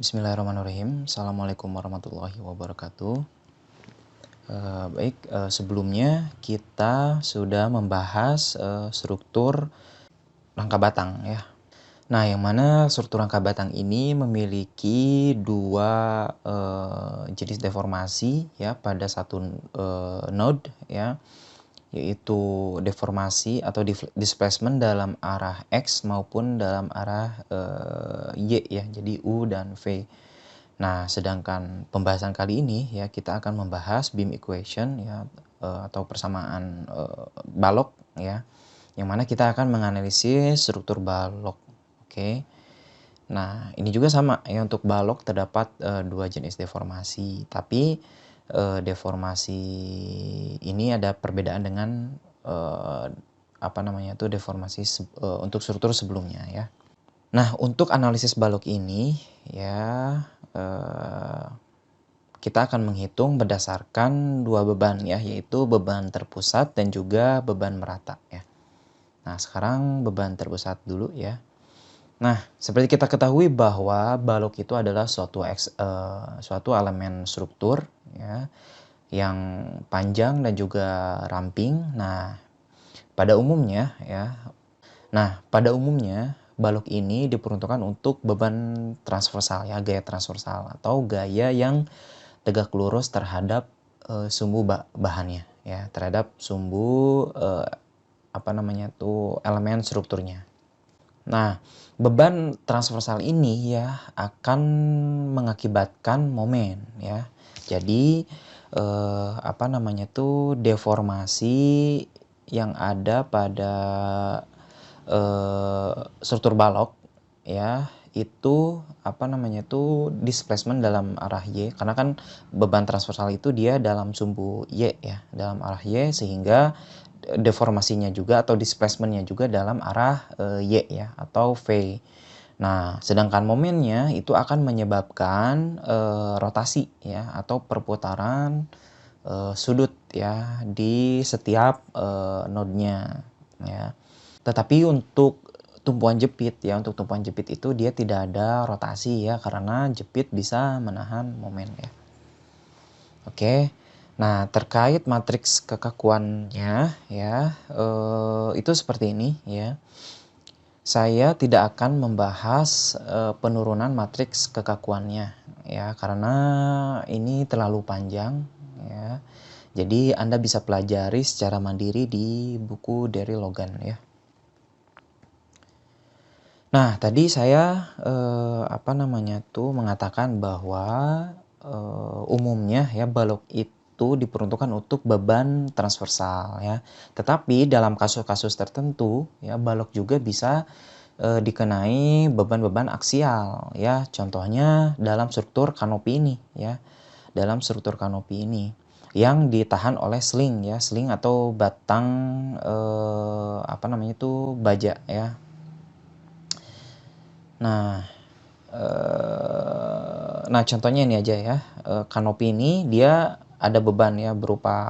Bismillahirrahmanirrahim. Assalamualaikum warahmatullahi wabarakatuh. Sebelumnya kita sudah membahas struktur rangka batang ya. Nah, yang mana struktur rangka batang ini memiliki dua jenis deformasi ya pada satu node ya, yaitu deformasi atau displacement dalam arah X maupun dalam arah Y ya, jadi U dan V. Nah, sedangkan pembahasan kali ini ya kita akan membahas beam equation ya, atau persamaan balok ya, yang mana kita akan menganalisis struktur balok. Oke. Nah, ini juga sama ya, untuk balok terdapat dua jenis deformasi, tapi deformasi ini ada perbedaan dengan deformasi untuk struktur sebelumnya ya. Nah, untuk analisis balok ini ya, kita akan menghitung berdasarkan dua beban ya, yaitu beban terpusat dan juga beban merata ya. Nah, sekarang beban terpusat dulu ya. Nah, seperti kita ketahui bahwa balok itu adalah suatu elemen struktur ya, yang panjang dan juga ramping. Pada umumnya balok ini diperuntukkan untuk beban transversal ya, gaya transversal atau gaya yang tegak lurus terhadap sumbu bahannya ya, terhadap sumbu elemen strukturnya. Nah, beban transversal ini ya akan mengakibatkan momen ya. Jadi deformasi yang ada pada struktur balok ya, itu displacement dalam arah Y, karena kan beban transversal itu dia dalam sumbu Y ya, dalam arah Y, sehingga deformasinya juga atau displacementnya juga dalam arah Y ya, atau V. Nah, sedangkan momennya itu akan menyebabkan rotasi ya, atau perputaran sudut ya di setiap node-nya ya. Tetapi untuk tumpuan jepit itu dia tidak ada rotasi ya, karena jepit bisa menahan momen ya. Oke. Nah, terkait matriks kekakuannya ya, itu seperti ini ya. Saya tidak akan membahas penurunan matriks kekakuannya ya, karena ini terlalu panjang ya. Jadi Anda bisa pelajari secara mandiri di buku Derry Logan ya. Nah, tadi saya mengatakan bahwa umumnya ya balok itu diperuntukkan untuk beban transversal ya. Tetapi dalam kasus-kasus tertentu ya, balok juga bisa dikenai beban-beban aksial ya. Contohnya dalam struktur kanopi ini ya. Dalam struktur kanopi ini yang ditahan oleh sling ya, sling atau batang baja ya. Nah, contohnya ini aja ya. Kanopi ini dia ada beban ya berupa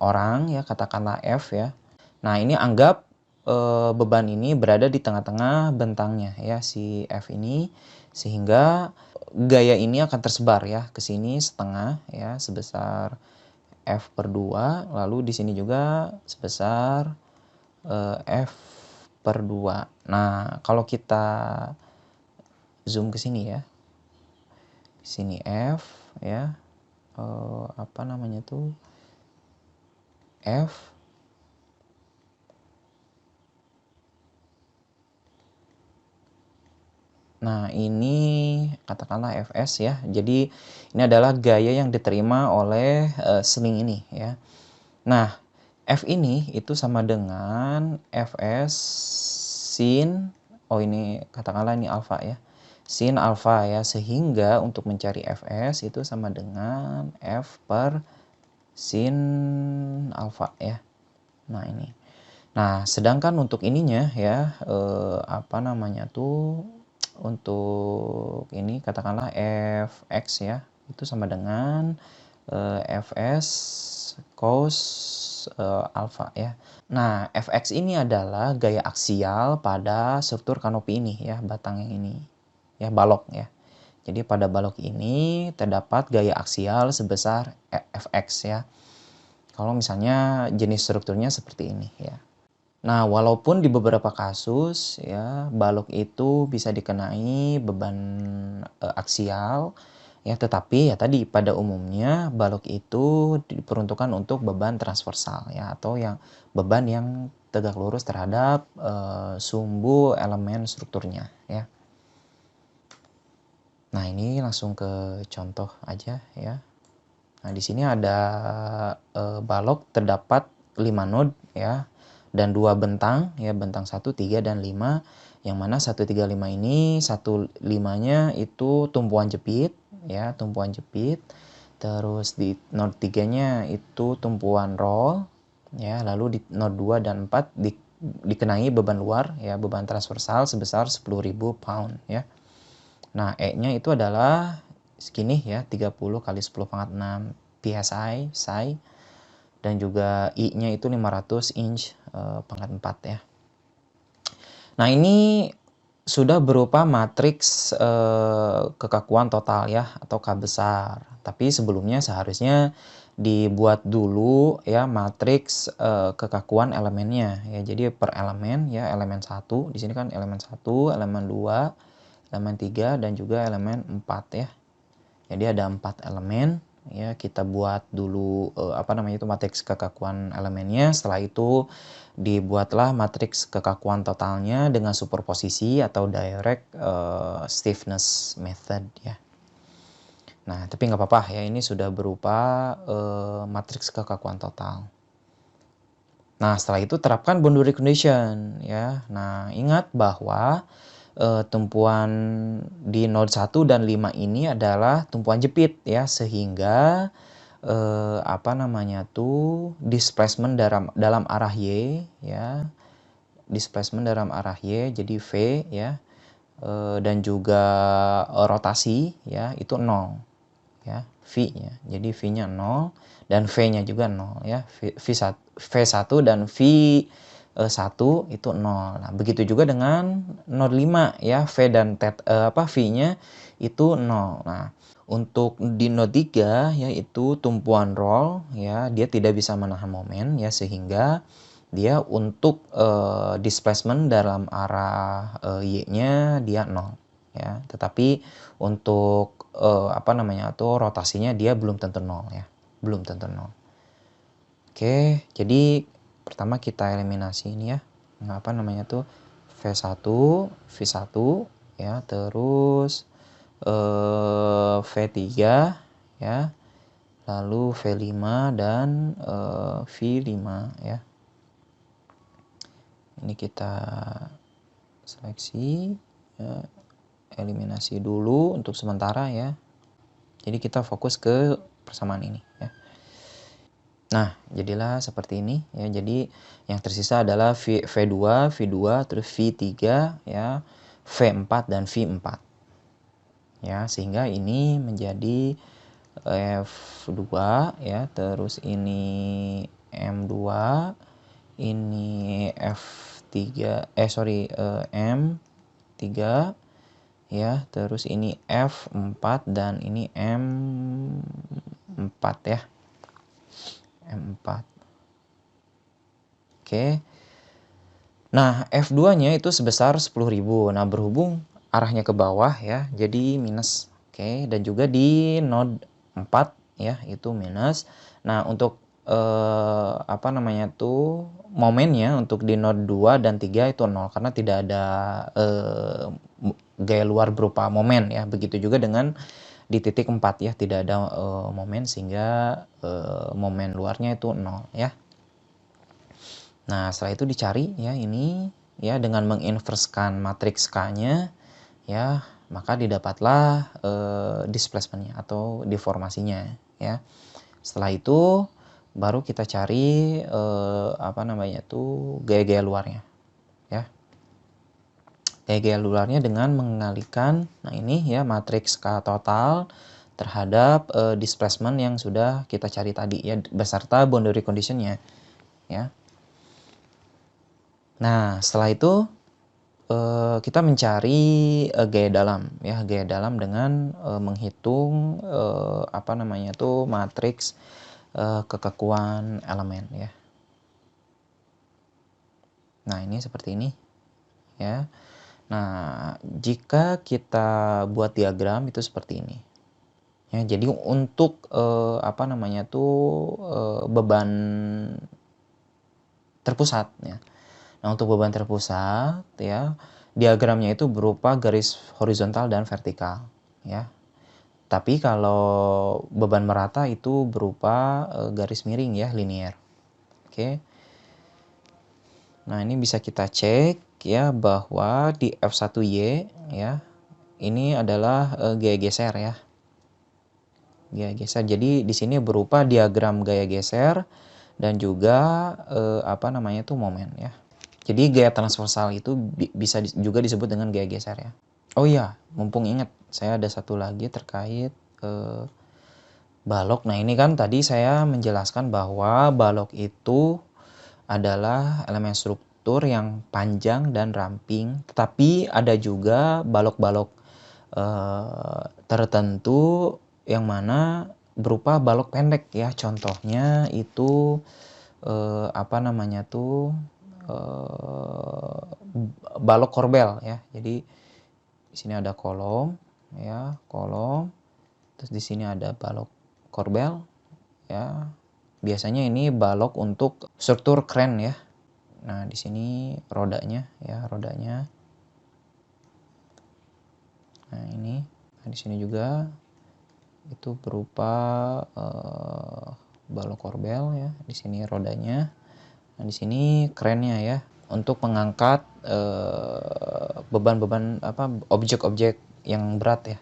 orang ya, katakanlah F ya. Nah, ini anggap beban ini berada di tengah-tengah bentangnya ya, si F ini, sehingga gaya ini akan tersebar ya ke sini setengah ya, sebesar F/2, lalu di sini juga sebesar F/2. Nah, kalau kita zoom ke sini ya. Di sini F ya. F. Nah, ini katakanlah Fs ya. Jadi ini adalah gaya yang diterima oleh sling ini ya. Nah, F ini itu sama dengan Fs sin, ini katakanlah ini alfa ya. Sin alfa ya, sehingga untuk mencari Fs itu sama dengan F per sin alfa ya. Nah, ini. Nah, sedangkan untuk ininya ya, untuk ini katakanlah Fx ya, itu sama dengan Fs cos alfa ya. Nah, Fx ini adalah gaya aksial pada struktur kanopi ini ya, batang yang ini ya, balok ya. Jadi pada balok ini terdapat gaya aksial sebesar Fx ya. Kalau misalnya jenis strukturnya seperti ini ya. Nah, walaupun di beberapa kasus ya balok itu bisa dikenai beban aksial ya, tetapi ya tadi pada umumnya balok itu diperuntukkan untuk beban transversal ya, atau yang beban yang tegak lurus terhadap sumbu elemen strukturnya ya. Nah, ini langsung ke contoh aja ya. Nah, di sini ada balok terdapat 5 node ya, dan 2 bentang ya, bentang 1, 3, dan 5, yang mana 1, 3, 5 ini 1, 5-nya itu tumpuan jepit ya, tumpuan jepit. Terus di node 3-nya itu tumpuan roll ya, lalu di node 2 dan 4 dikenai beban luar ya, beban transversal sebesar 10.000 pound ya. Nah, E-nya itu adalah segini ya, 30 kali 10⁻6 PSI, psi, dan juga I-nya itu 500 inch pangkat 4 ya. Nah, ini sudah berupa matriks kekakuan total ya, atau K besar. Tapi sebelumnya seharusnya dibuat dulu ya matriks kekakuan elemennya ya. Jadi per elemen ya, elemen 1, di sini kan elemen 1, elemen 2, elemen 3, dan juga elemen 4 ya. Jadi ada 4 elemen ya, kita buat dulu itu matriks kekakuan elemennya. Setelah itu dibuatlah matriks kekakuan totalnya dengan superposisi atau direct stiffness method ya. Nah, tapi nggak apa-apa ya, ini sudah berupa matriks kekakuan total. Nah, setelah itu terapkan boundary condition ya. Nah, ingat bahwa tumpuan di node 1 dan 5 ini adalah tumpuan jepit ya, sehingga displacement dalam arah Y ya. Displacement dalam arah Y jadi V ya, dan juga rotasi ya itu 0 ya, V-nya. Jadi V-nya 0 dan V-nya juga 0 ya. V1 dan V1 itu 0. Nah, begitu juga dengan node 5 ya, V dan V-nya itu 0. Nah, untuk di node 3 yaitu tumpuan roll ya, dia tidak bisa menahan momen ya, sehingga dia untuk displacement dalam arah Y-nya dia 0 ya. Tetapi untuk rotasinya dia belum tentu 0 ya. Belum tentu 0. Oke, jadi pertama kita eliminasi ini ya. V1, V1 ya, terus V3 ya. Lalu V5 dan V5 ya. Ini kita seleksi ya, eliminasi dulu untuk sementara ya. Jadi kita fokus ke persamaan ini ya. Nah, jadilah seperti ini ya. Jadi yang tersisa adalah V2, terus V3 ya, V4 dan V4. Ya, sehingga ini menjadi F2 ya, terus ini M2, ini M3 ya, terus ini F4 dan ini M4 ya. M4. Oke. Nah, F2-nya itu sebesar 10.000. Nah, berhubung arahnya ke bawah ya, jadi minus. Oke, dan juga di node 4 ya, itu minus. Nah, untuk momennya untuk di node 2 dan 3 itu 0 karena tidak ada gaya luar berupa momen ya. Begitu juga dengan di titik 4 ya, tidak ada momen, sehingga momen luarnya itu 0 ya. Nah, setelah itu dicari ya ini ya, dengan menginverskan matriks K-nya ya, maka didapatlah displacement-nya atau deformasinya ya. Setelah itu baru kita cari gaya-gaya luarnya ya. Gaya luarnya dengan mengalihkan ini ya, matriks K total terhadap displacement yang sudah kita cari tadi ya, beserta boundary condition-nya ya. Nah, setelah itu kita mencari, gaya dalam ya, gaya dalam dengan, menghitung, apa namanya tuh, matriks, kekakuan elemen ya. Nah, ini seperti ini ya. Nah, jika kita buat diagram itu seperti ini. Ya, jadi untuk, apa namanya tuh, beban terpusat ya. Nah, untuk beban terpusat ya, diagramnya itu berupa garis horizontal dan vertikal ya. Tapi kalau beban merata itu berupa, garis miring ya, linear. Oke. Nah, ini bisa kita cek ya bahwa di F1Y ya, ini adalah, gaya geser ya. Gaya geser. Jadi di sini berupa diagram gaya geser dan juga, apa namanya tuh, momen ya. Jadi gaya transversal itu bisa juga disebut dengan gaya geser ya. Oh iya, mumpung ingat, saya ada satu lagi terkait, balok. Nah, ini kan tadi saya menjelaskan bahwa balok itu adalah elemen struktur yang panjang dan ramping, tetapi ada juga balok-balok, tertentu yang mana berupa balok pendek ya. Contohnya itu, apa namanya tuh, balok korbel ya. Jadi di sini ada kolom ya, kolom. Terus di sini ada balok korbel ya. Biasanya ini balok untuk struktur kren ya. Nah, di sini rodanya ya, rodanya. Nah, ini. Nah, di sini juga itu berupa, balok korbel ya. Di sini rodanya. Nah, di sini krennya ya, untuk mengangkat, beban-beban apa, objek-objek yang berat ya.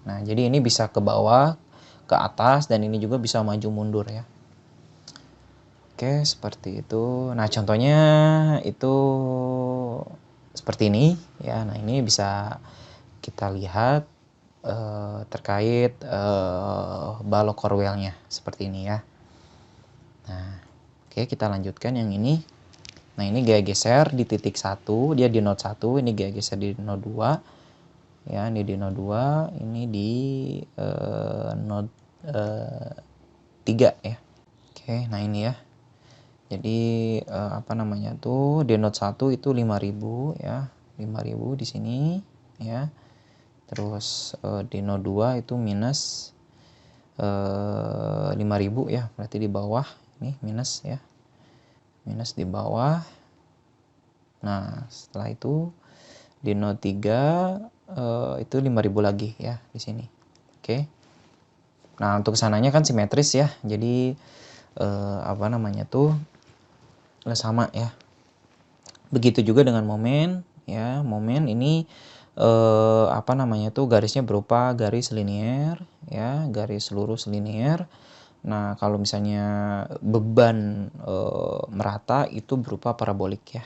Nah, jadi ini bisa ke bawah, ke atas, dan ini juga bisa maju mundur ya. Oke, seperti itu. Nah, contohnya itu seperti ini ya. Nah, ini bisa kita lihat, terkait, balok korbelnya seperti ini ya. Nah, oke, kita lanjutkan yang ini. Nah, ini gaya geser di titik 1, dia di node 1, ini gaya geser di node 2. Ya, ini di node 2, ini di, node, 3 ya. Oke, nah ini ya. Jadi, apa namanya tuh, di node 1 itu 5.000 ya. 5.000 di sini ya. Terus, di node 2 itu minus, 5.000 ya. Berarti di bawah ini minus ya. Minus di bawah. Nah, setelah itu di node 3, itu 5.000 lagi ya di sini. Oke. Nah, untuk sananya kan simetris ya. Jadi, apa namanya tuh, sama ya. Begitu juga dengan momen ya. Momen ini, apa namanya tuh, garisnya berupa garis linier ya, garis lurus linier. Nah, kalau misalnya beban, merata itu berupa parabolik ya.